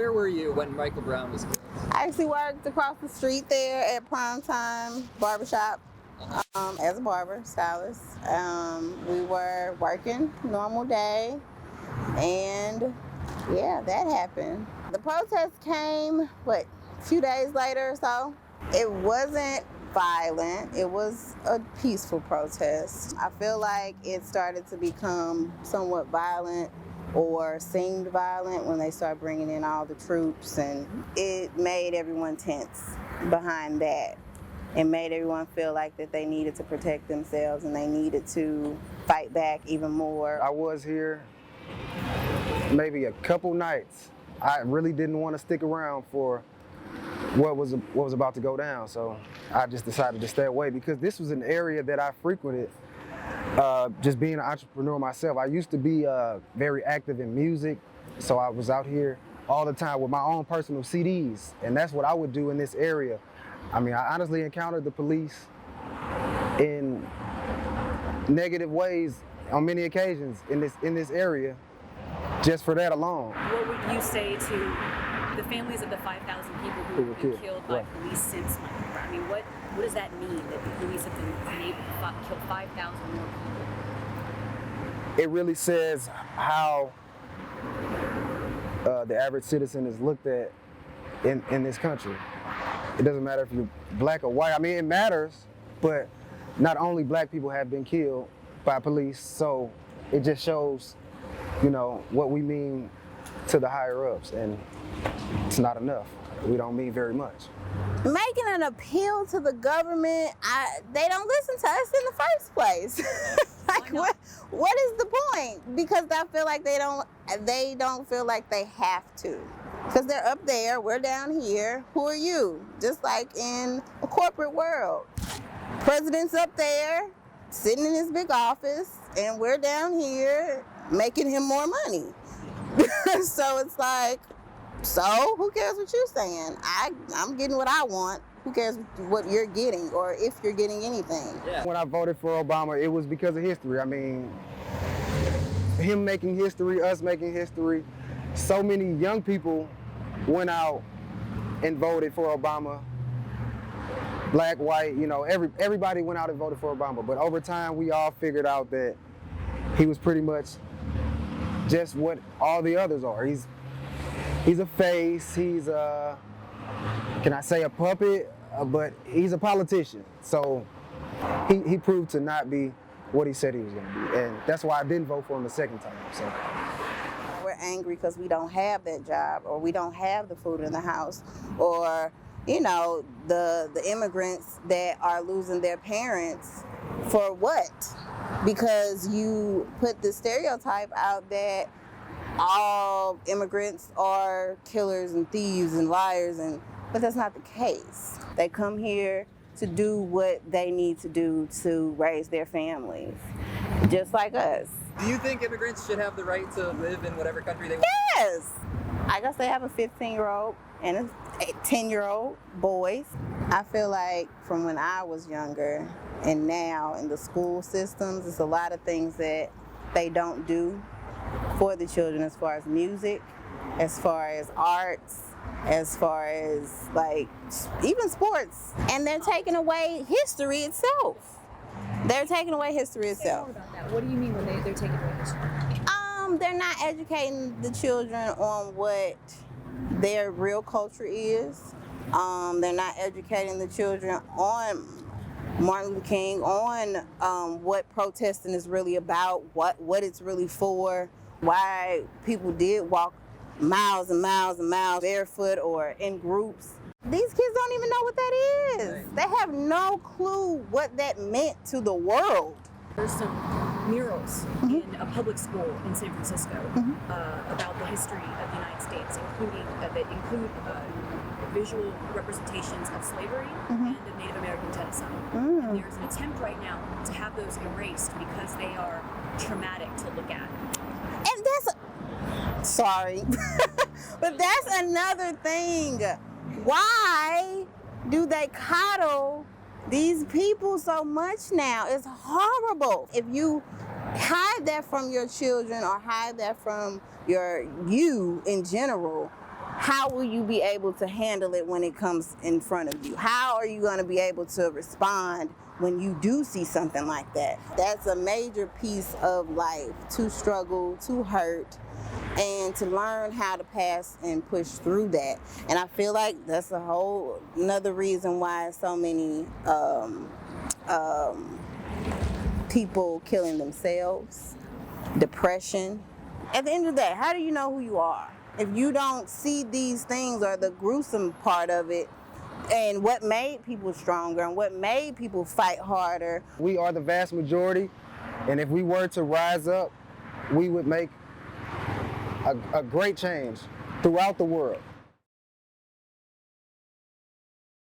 Where were you when Michael Brown was killed? I actually worked across the street there at Primetime Barbershop as a barber, stylist. We were working, normal day, and yeah, that happened. The protest came, a few days later or so. It wasn't violent, it was a peaceful protest. I feel like it started to become somewhat violent or seemed violent when they started bringing in all the troops, and it made everyone tense behind that. It made everyone feel like that they needed to protect themselves and they needed to fight back even more. I was here maybe a couple nights. I really didn't want to stick around for what was about to go down, so I just decided to stay away because this was an area that I frequented. Just being an entrepreneur myself, I used to be very active in music, so I was out here all the time with my own personal CDs, and that's what I would do in this area. I mean, I honestly encountered the police in negative ways on many occasions in this area, just for that alone. What would you say to the families of the 5,000 people who have been killed by police since Michael Brown? I mean, what does that mean that the police have been able to kill 5,000 more people? It really says how the average citizen is looked at in this country. It doesn't matter if you're black or white. I mean, it matters, but not only black people have been killed by police, so it just shows, what we mean to the higher ups, and it's not enough. We don't mean very much. Making an appeal to the government, they don't listen to us in the first place. Like, what is the point? Because I feel like they don't feel like they have to. Because they're up there, we're down here. Who are you? Just like in a corporate world. President's up there, sitting in his big office, and we're down here making him more money. So it's like, so who cares what you're saying? I'm getting what I want. Who cares what you're getting or if you're getting anything? Yeah. When I voted for Obama, it was because of history. I mean, him making history, us making history. So many young people went out and voted for Obama. Black, white, everybody went out and voted for Obama. But over time, we all figured out that he was pretty much just what all the others are. He's a face, he's can I say a puppet? But he's a politician. So he proved to not be what he said he was gonna be. And that's why I didn't vote for him the second time. So we're angry because we don't have that job, or we don't have the food in the house, or the immigrants that are losing their parents for what? Because you put the stereotype out that all immigrants are killers and thieves and liars, but that's not the case. They come here to do what they need to do to raise their families, just like us. Do you think immigrants should have the right to live in whatever country they want? Yes! I guess they have a 15-year-old and a 10-year-old boys. I feel like from when I was younger and now in the school systems, there's a lot of things that they don't do for the children as far as music, as far as arts, as far as even sports. And they're taking away history itself. They're taking away history itself. Say more about that. What do you mean when they're taking away history? They're not educating the children on what their real culture is. They're not educating the children on Martin Luther King, on what protesting is really about, what it's really for, why people did walk miles and miles and miles barefoot or in groups. These kids don't even know what that is. Right. They have no clue what that meant to the world. There's some murals in a public school in San Francisco about the history of the United States, that include visual representations of slavery and of Native American genocide. And there's an attempt right now to have those erased because they are traumatic to look at. And sorry, but that's another thing. Why do they coddle these people so much now? It's horrible. If you hide that from your children or hide that from you in general, how will you be able to handle it when it comes in front of you? How are you going to be able to respond when you do see something like that? That's a major piece of life, to struggle, to hurt, and to learn how to pass and push through that. And I feel like that's a whole another reason why so many people killing themselves, depression. At the end of the day, how do you know who you are? If you don't see these things or the gruesome part of it, and what made people stronger and what made people fight harder. We are the vast majority, and if we were to rise up, we would make a great change throughout the world.